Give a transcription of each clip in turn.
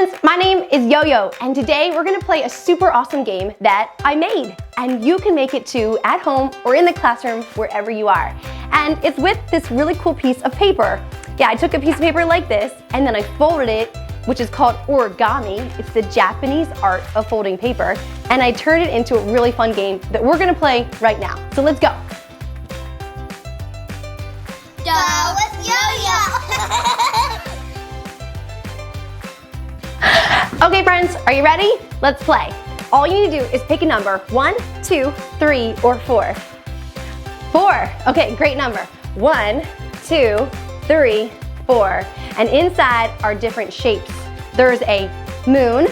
friends, my name is YoYo, and today we're gonna play a super awesome game that I made. And you can make it too at home or in the classroom, wherever you are. And it's with this really cool piece of paper. Yeah, I took a piece of paper like this, and then I folded it, which is called origami. It's the Japanese art of folding paper. And I turned it into a really fun game that we're gonna play right now. So let's go. Go with YoYo! Okay friends, are you ready? Let's play. All you need to do is pick a number, 1, 2, 3, or 4. 4, okay, great number. 1, 2, 3, 4. And inside are different shapes. There's a moon,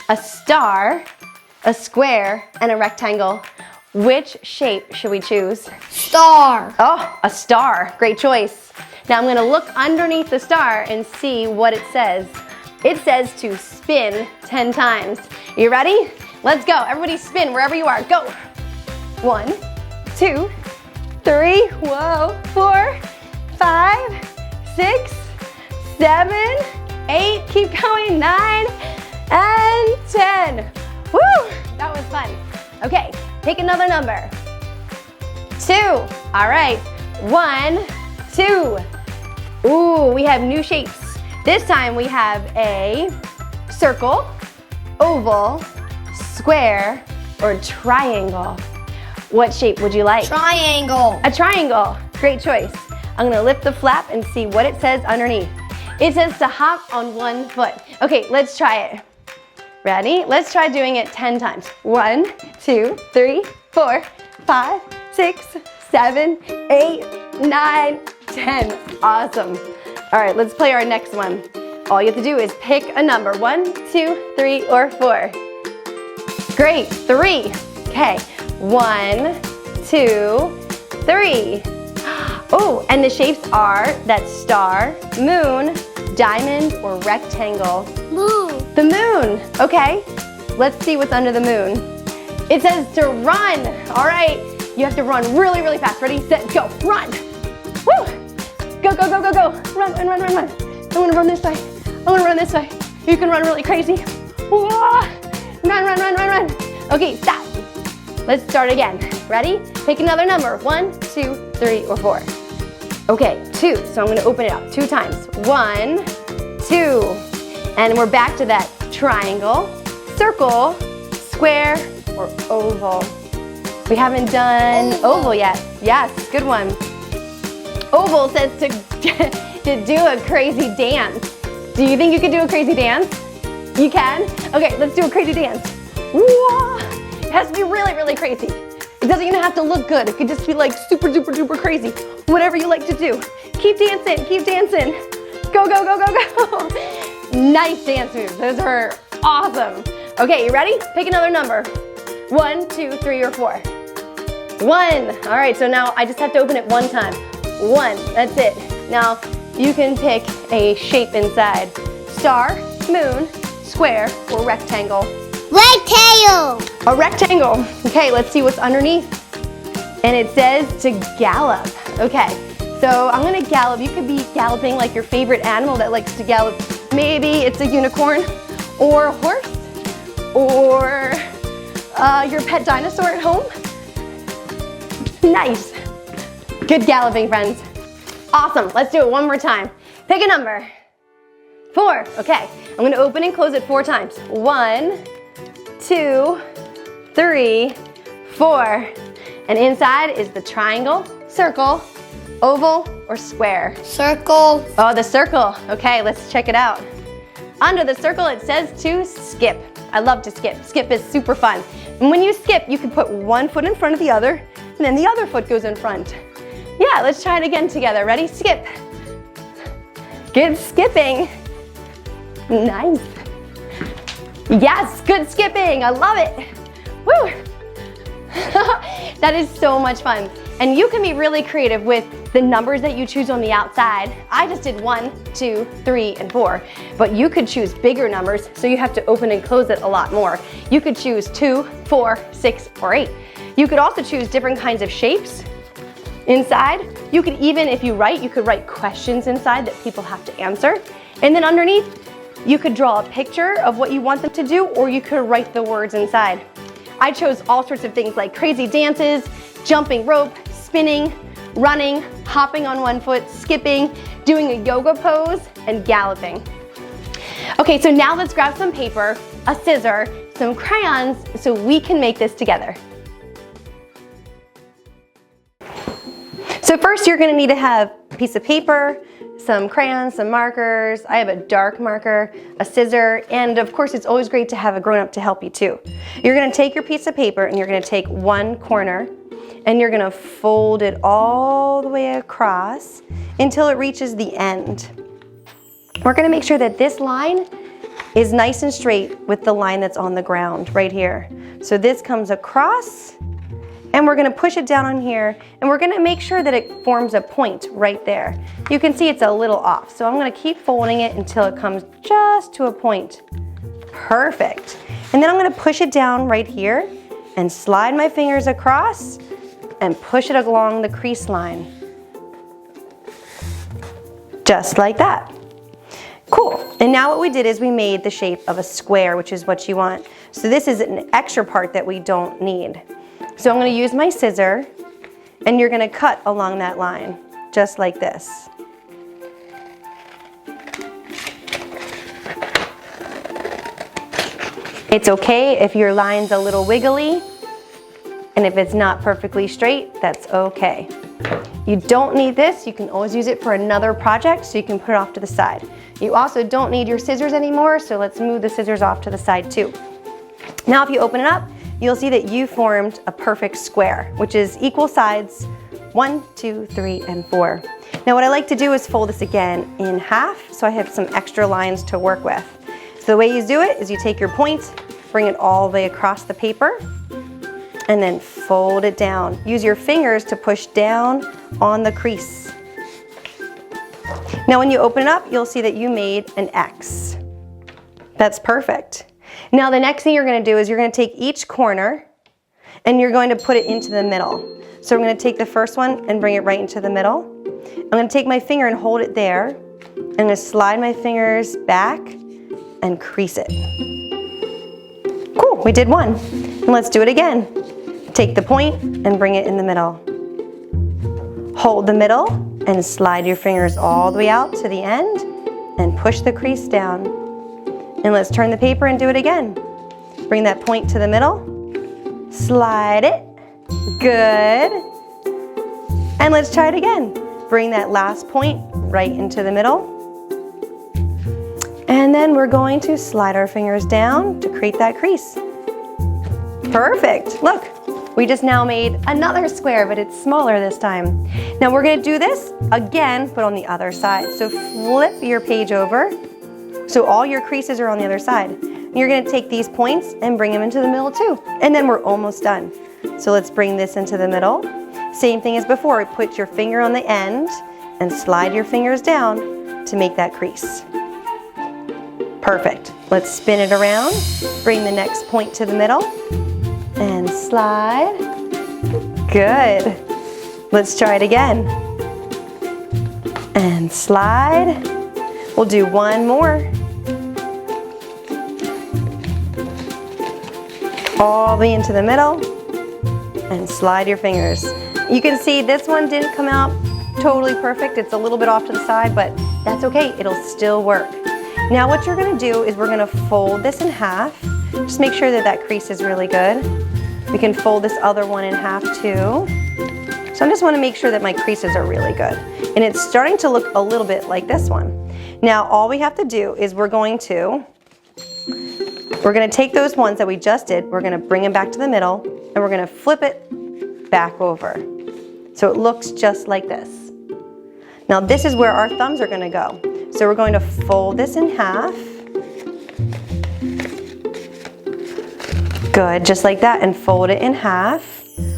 a star, a square, and a rectangle. Which shape should we choose? Star. Oh, a star, great choice. Now I'm gonna look underneath the star and see what it says. It says to spin 10 times. You ready? Let's go. Everybody spin wherever you are. Go. 1, 2, 3, whoa, 4, 5, 6, 7, 8, keep going, 9, and 10. Woo, that was fun. Okay, pick another number. 2, all right, 1, 2. Ooh, we have new shapes. This time we have a circle, oval, square, or triangle. What shape would you like? Triangle. A triangle, great choice. I'm gonna lift the flap and see what it says underneath. It says to hop on 1 foot. Okay, let's try it. Ready? Let's try doing it 10 times. 1, 2, 3, 4, 5, 6, 7, 8, 9, 10. Awesome. All right, let's play our next one. All you have to do is pick a number, 1, 2, 3, or 4. Great, 3. Okay, 1, 2, 3. Oh, and the shapes are that star, moon, diamond, or rectangle. Moon. The moon, okay. Let's see what's under the moon. It says to run. All right, you have to run really, really fast. Ready, set, go, run. Woo! Go, go, go, go, go. Run, run, run, run, run. I wanna run this way. I wanna run this way. You can run really crazy. Whoa. Run, run, run, run, run. Okay, stop. Let's start again. Ready? Pick another number. 1, 2, 3, or 4. Okay, 2. So I'm gonna open it up 2 times. 1, 2. And we're back to that triangle, circle, square, or oval. We haven't done oval yet. Yes, good one. Oval says to do a crazy dance. Do you think you could do a crazy dance? You can? Okay, let's do a crazy dance. Whoa. It has to be really, really crazy. It doesn't even have to look good. It could just be like super, duper, duper crazy. Whatever you like to do. Keep dancing, keep dancing. Go, go, go, go, go. Nice dance moves. Those are awesome. Okay, you ready? Pick another number. 1, 2, 3, or 4. 1. All right, so now I just have to open it 1 time. 1, that's it. Now you can pick a shape inside. Star, moon, square, or rectangle. Rectangle. A rectangle. Okay, let's see what's underneath. And it says to gallop. Okay, so I'm gonna gallop. You could be galloping like your favorite animal that likes to gallop. Maybe it's a unicorn, or a horse, or your pet dinosaur at home. Nice. Good galloping, friends. Awesome, let's do it one more time. Pick a number. 4, okay. I'm gonna open and close it 4 times. 1, 2, 3, 4. And inside is the triangle, circle, oval, or square. Circle. Oh, the circle. Okay, let's check it out. Under the circle, it says to skip. I love to skip. Skip is super fun. And when you skip, you can put 1 foot in front of the other, and then the other foot goes in front. Yeah, let's try it again together. Ready? Skip. Good skipping. Nice. Yes, good skipping. I love it. Woo. That is so much fun. And you can be really creative with the numbers that you choose on the outside. I just did 1, 2, 3, and 4. But you could choose bigger numbers, so you have to open and close it a lot more. You could choose 2, 4, 6, or 8. You could also choose different kinds of shapes. Inside, you could even, if you write, you could write questions inside that people have to answer. And then underneath, You could draw a picture of what you want them to do, or you could write the words inside. I chose all sorts of things like crazy dances, jumping rope, spinning, running, hopping on one foot, skipping, doing a yoga pose, and galloping. Okay, so now let's grab some paper, a scissor, some crayons, so we can make this together. So first you're gonna need to have a piece of paper, some crayons, some markers. I have a dark marker, a scissor, and of course it's always great to have a grown-up to help you too. You're gonna take your piece of paper and you're gonna take one corner and you're gonna fold it all the way across until it reaches the end. We're gonna make sure that this line is nice and straight with the line that's on the ground right here. So this comes across and we're gonna push it down on here and we're gonna make sure that it forms a point right there. You can see it's a little off, so I'm gonna keep folding it until it comes just to a point. Perfect. And then I'm gonna push it down right here and slide my fingers across and push it along the crease line. Just like that. Cool. And now what we did is we made the shape of a square, which is what you want. So this is an extra part that we don't need. So I'm going to use my scissor and you're going to cut along that line, just like this. It's okay if your line's a little wiggly, and if it's not perfectly straight, that's okay. You don't need this. You can always use it for another project, so you can put it off to the side. You also don't need your scissors anymore, so let's move the scissors off to the side too. Now if you open it up, you'll see that you formed a perfect square, which is equal sides 1, 2, 3, and 4. Now what I like to do is fold this again in half, so I have some extra lines to work with. So the way you do it is you take your point, bring it all the way across the paper, and then fold it down. Use your fingers to push down on the crease. Now when you open it up, you'll see that you made an X. That's perfect. Now the next thing you're gonna do is you're gonna take each corner and you're going to put it into the middle. So I'm gonna take the first one and bring it right into the middle. I'm gonna take my finger and hold it there. I'm gonna slide my fingers back and crease it. Cool, we did one. And let's do it again. Take the point and bring it in the middle. Hold the middle and slide your fingers all the way out to the end and push the crease down. And let's turn the paper and do it again. Bring that point to the middle, slide it, good. And let's try it again. Bring that last point right into the middle. And then we're going to slide our fingers down to create that crease. Perfect, look. We just now made another square, but it's smaller this time. Now we're gonna do this again, but on the other side. So flip your page over, so all your creases are on the other side. And you're gonna take these points and bring them into the middle too. And then we're almost done. So let's bring this into the middle. Same thing as before, put your finger on the end and slide your fingers down to make that crease. Perfect. Let's spin it around, bring the next point to the middle, and slide. Good. Let's try it again. And slide. We'll do one more. All the way into the middle and slide your fingers. You can see this one didn't come out totally perfect. It's a little bit off to the side, but that's okay. It'll still work. Now what you're gonna do is we're gonna fold this in half. Just make sure that that crease is really good. We can fold this other one in half too. So I just want to make sure that my creases are really good. And it's starting to look a little bit like this one. Now all we have to do is we're going to take those ones that we just did, we're going to bring them back to the middle, and we're going to flip it back over. So it looks just like this. Now this is where our thumbs are going to go. So we're going to fold this in half. Good, just like that, and fold it in half.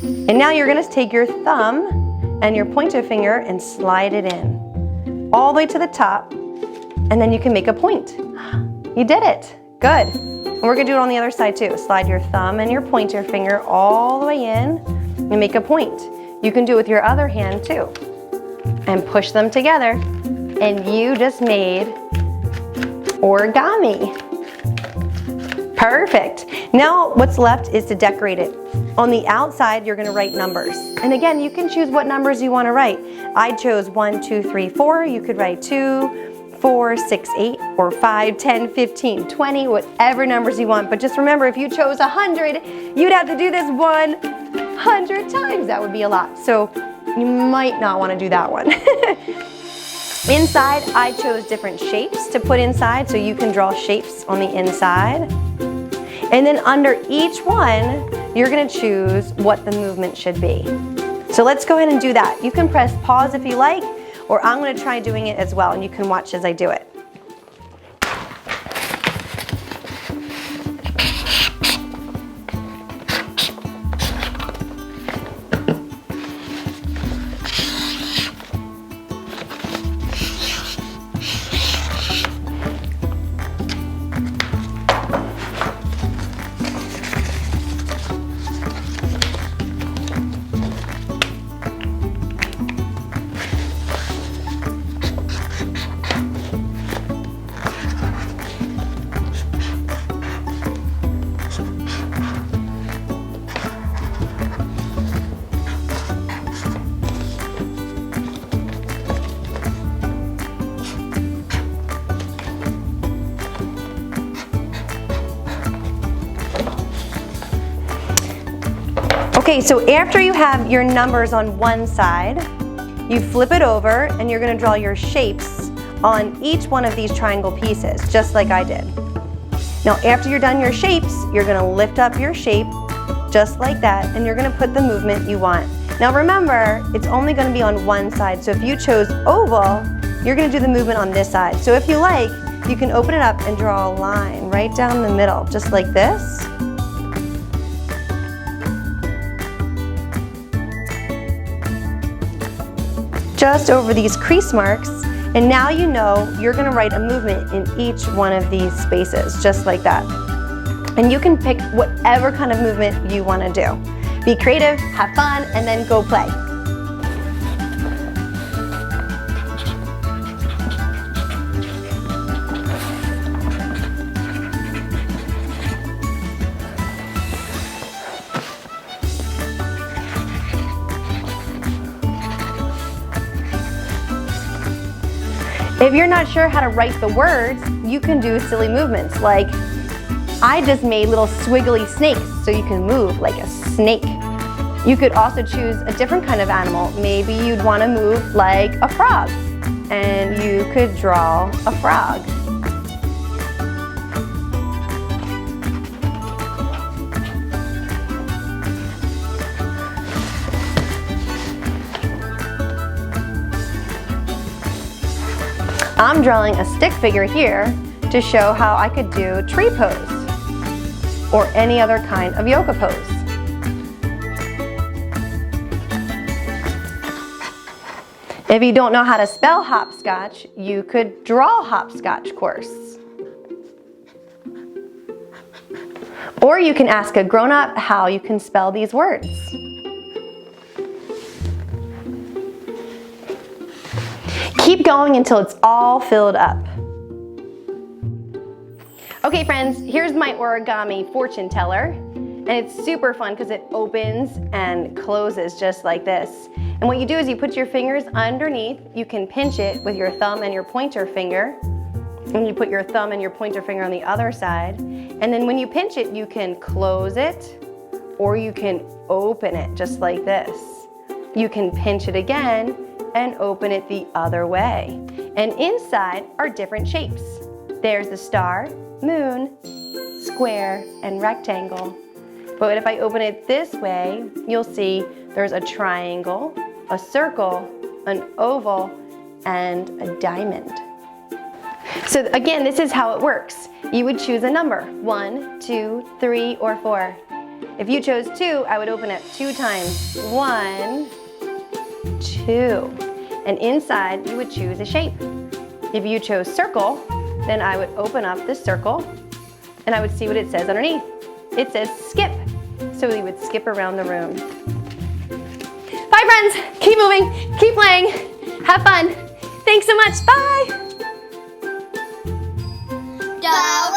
And now you're gonna take your thumb and your pointer finger and slide it in, all the way to the top, and then you can make a point. You did it, good. And we're gonna do it on the other side too. Slide your thumb and your pointer finger all the way in and make a point. You can do it with your other hand too. And push them together, and you just made origami. Perfect. Now what's left is to decorate it. On the outside, you're gonna write numbers. And again, you can choose what numbers you wanna write. I chose 1, 2, 3, 4. You could write 2, 4, 6, 8, or 5, 10, 15, 20, whatever numbers you want. But just remember, if you chose 100, you'd have to do this 100 times. That would be a lot. So you might not wanna do that one. Inside, I chose different shapes to put inside, so you can draw shapes on the inside. And then under each one, you're gonna choose what the movement should be. So let's go ahead and do that. You can press pause if you like, or I'm gonna try doing it as well, and you can watch as I do it. Okay, so after you have your numbers on one side, you flip it over and you're gonna draw your shapes on each one of these triangle pieces, just like I did. Now, after you're done your shapes, you're gonna lift up your shape, just like that, and you're gonna put the movement you want. Now remember, it's only gonna be on one side, so if you chose oval, you're gonna do the movement on this side. So if you like, you can open it up and draw a line right down the middle, just like this. Just over these crease marks, and now you know you're gonna write a movement in each one of these spaces, just like that. And you can pick whatever kind of movement you wanna do. Be creative, have fun, and then go play. If you're not sure how to write the words, you can do silly movements like I just made little swiggly snakes so you can move like a snake. You could also choose a different kind of animal. Maybe you'd want to move like a frog, and you could draw a frog. I'm drawing a stick figure here to show how I could do tree pose or any other kind of yoga pose. If you don't know how to spell hopscotch, you could draw hopscotch course. Or you can ask a grown-up how you can spell these words. Keep going until it's all filled up. Okay friends, here's my origami fortune teller. And it's super fun because it opens and closes just like this. And what you do is you put your fingers underneath. You can pinch it with your thumb and your pointer finger. And you put your thumb and your pointer finger on the other side. And then when you pinch it, you can close it or you can open it just like this. You can pinch it again and open it the other way. And inside are different shapes. There's the star, moon, square, and rectangle. But if I open it this way, you'll see there's a triangle, a circle, an oval, and a diamond. So again, this is how it works. You would choose a number, 1, 2, 3, or 4. If you chose 2, I would open it 2 times. 1, 2. And inside, you would choose a shape. If you chose circle, then I would open up the circle and I would see what it says underneath. It says skip. So we would skip around the room. Bye friends, keep moving, keep playing, have fun. Thanks so much, bye. Go